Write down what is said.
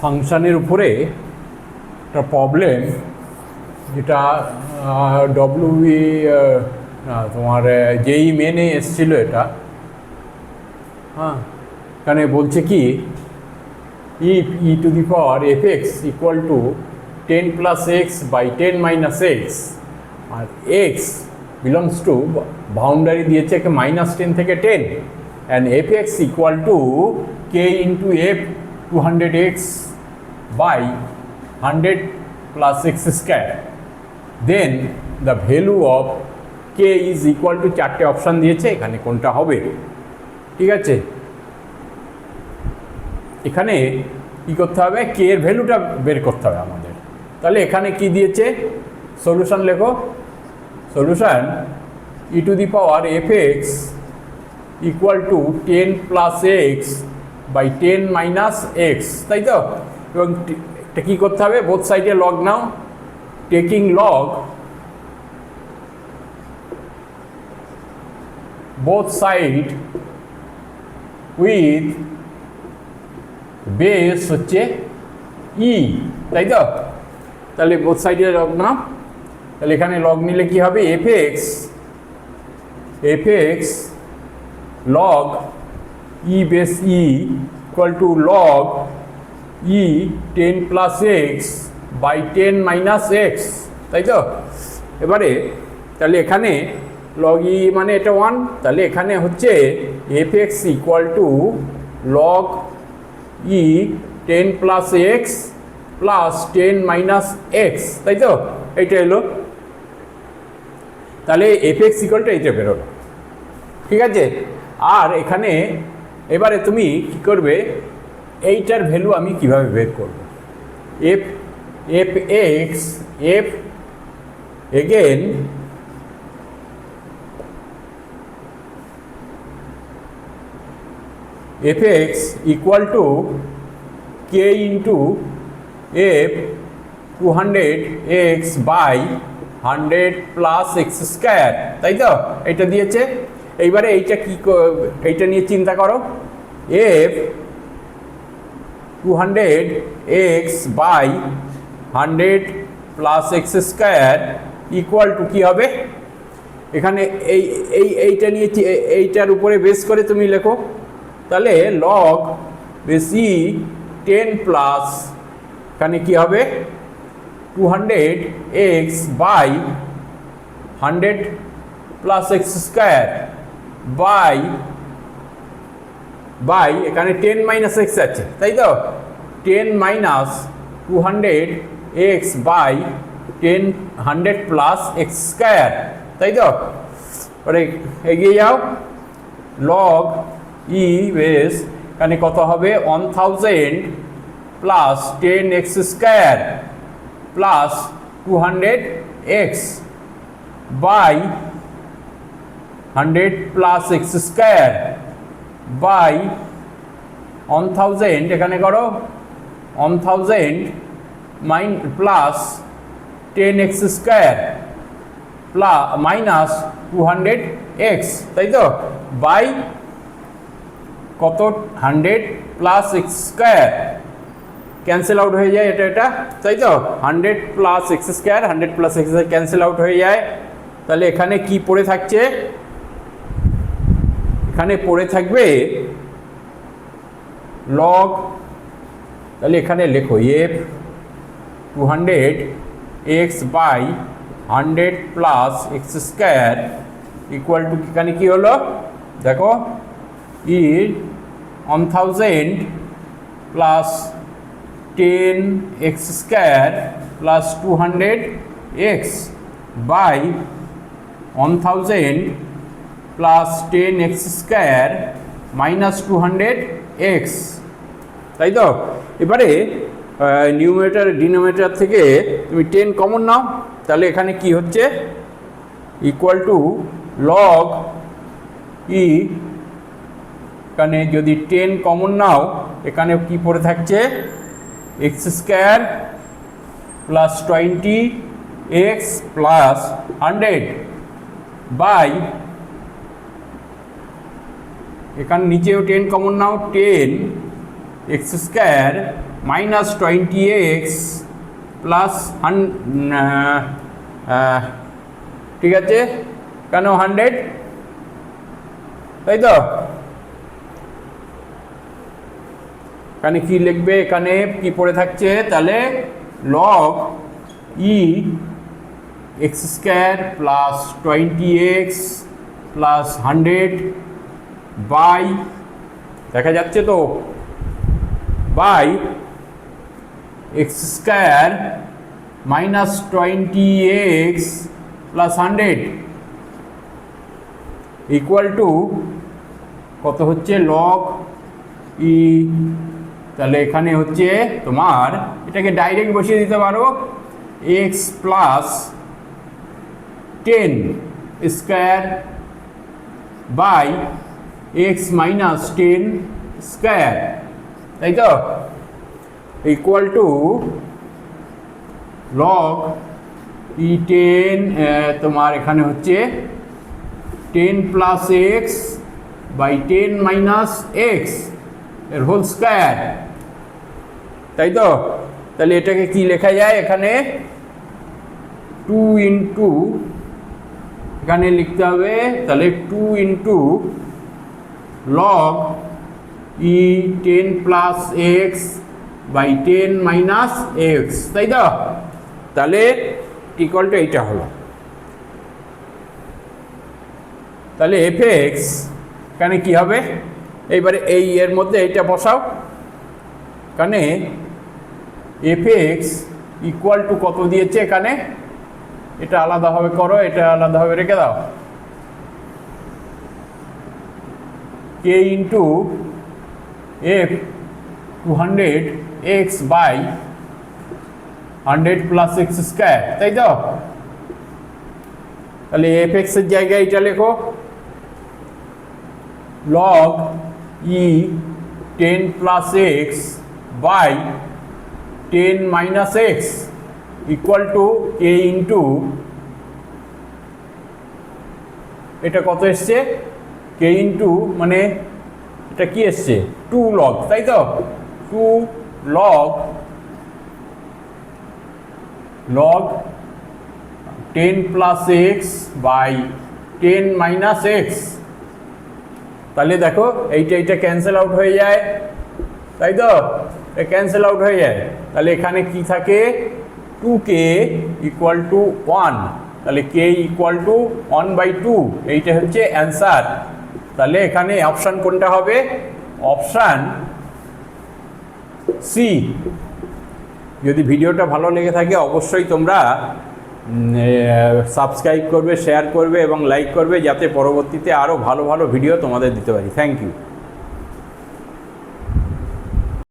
ফাংশানের উপরে একটা প্রবলেম, যেটা ডব্লিউবি না তোমার যেই মেনে এসছিল এটা। হ্যাঁ, এখানে বলছে কি, if e to the power fx equal to 10 plus x by 10 minus x, আর x belongs to বাউন্ডারি দিয়েছে -10 থেকে 10, and fx equal to k into f 200x by 100 plus x square, then the value of k is equal to, চারটে option দিয়েছে, এখানে কোনটা হবে? ঠিক আছে, এখানে কি করতে হবে, কে এর ভ্যালুটা বের করতে হবে আমাদের। তাহলে এখানে কি দিয়েছে, সলিউশন লেখো। Solution e to the power f x equal to 10 plus x by 10 minus x, তাই তো? এবং এটা কী করতে হবে, বোথ সাইডে লগ নাও, taking log both side with base হচ্ছে ই, তাই তো? তাহলে বোথ সাইডে লগ নাও। তাহলে এখানে লগ নিলে কি হবে, f x log e base e equal to log e 10 plus x by 10 minus x, তাই তো? এবারে তাহলে এখানে লগ ই মানে এটা 1, তাহলে এখানে হচ্ছে F x equal to log e 10 plus x plus 10 minus x, তাই তো? এইটা এলো। তাহলে এফ এক্স ইকুয়াল টু এইটা বেরোলো, ঠিক আছে? আর এখানে এবারে তুমি কি করবে, এইটার ভ্যালু আমি কিভাবে বের করব, F x F again fx equal to k into f 200x by 100 plus x square, তাই তো? এটা দিয়েছে। এইবারে এইটা কি, এইটা নিয়ে চিন্তা করো, f 200x by 100 plus x square equal to কি হবে, এখানে এইটা নিয়ে এইটার উপরে বেস করে তুমি লেখো। তাহলে লগ বেসি 10 প্লাস এখানে কি হবে 200x by 100 plus x square by এখানে 10 মাইনাস এক্স আছে, তাই তো? 10 minus 200x by 100 plus x square, তাই তো? পরে এগিয়ে যাও, লগ ই বেস এখানে কত হবে, 1000 plus 10x square plus 200x by 100 plus x square by 1000, এখানে করো 1000 plus 10x square minus 200x, তাই তো? বাই কত, 100 plus x square, cancel out হয়ে যায় এটা, তাই তো? 100 plus x square 100 plus x square cancel out হয়ে যায়। তাহলে এখানে কি পড়ে থাকছে, এখানে পড়ে থাকবে লগ, তাহলে এখানে লেখো f 200x by 100 plus x square equal to, এখানে কি হলো দেখো, e 1000 plus 10x square plus 200x by 1000 plus 10x square minus 200x, তাই তো? এবারে নিউমারেটর ডিনোমিনেটর থেকে তুমি 10 কমন নাও, তাহলে এখানে কি হচ্ছে, ইকুয়াল টু লগ ই, এখানে যদি 10 কমন নাও এখানে কি পড়ে থাকছে, x square plus 20x plus 100 by, এখানে নিচেও 10 কমন নাও, 10 x square minus 20x plus ঠিক আছে, কেন 100, তাই তো? এখানে কি লিখবে, এখানে কি পড়ে থাকছে, তাহলে log e x square plus 20x plus 100 by, দেখা যাচ্ছে তো, by x square minus 20x plus 100 equal to কত হচ্ছে, লগ ই, তাহলে এখানে হচ্ছে তোমার, এটাকে ডাইরেক্ট বসিয়ে দিতে পারো, x plus 10 square by x minus 10 square, তাই তো, ইকুয়াল টু লগ ই 10, তোমার এখানে হচ্ছে 10 plus x by 10 minus x এর হোল স্কোয়ার, তাই তো? তাহলে এটাকে কি লেখা যায়, এখানে 2 ইন্টু, এখানে লিখতে হবে, তাহলে 2 into log e 10 plus x by 10 minus x, তাই তো? তাহলে ইকুয়ালটা এইটা হলো। তাহলে এফ এক্স এখানে কী হবে, এইবারে এই এর মধ্যে এইটা বসাও, এখানে এফ এক্স ইকুয়াল টু কত দিয়েছে, এখানে এটা আলাদাভাবে করো, এটা আলাদাভাবে রেখে দাও, K into F 200x by 100 plus x square, তাই তো? তাহলে এফ এক্সের জায়গায় এটা লেখো, log e 10 plus x by 10 minus x equal to K into, এটা কত এসছে, কে ইন্টু মানে এটা কি এসছে, 2 লগ, তাই তো? 2 log 10 plus x by 10 minus x, তাহলে দেখো এইটা ক্যান্সেল আউট হয়ে যায়, তাই তো? ক্যান্সেল আউট হয়ে যায়, তাহলে এখানে কি থাকে, 2k ইকুয়াল টু 1, তাহলে k ইকুয়াল টু 1/2, এইটা হচ্ছে অ্যান্সার। তাহলে এখানে অপশান কোনটা হবে, অপশান সি। যদি ভিডিওটা ভালো লেগে থাকে অবশ্যই তোমরা সাবস্ক্রাইব করবে, শেয়ার করবে এবং লাইক করবে, যাতে পরবর্তীতে আরও ভালো ভালো ভিডিও তোমাদের দিতে পারি। Thank you.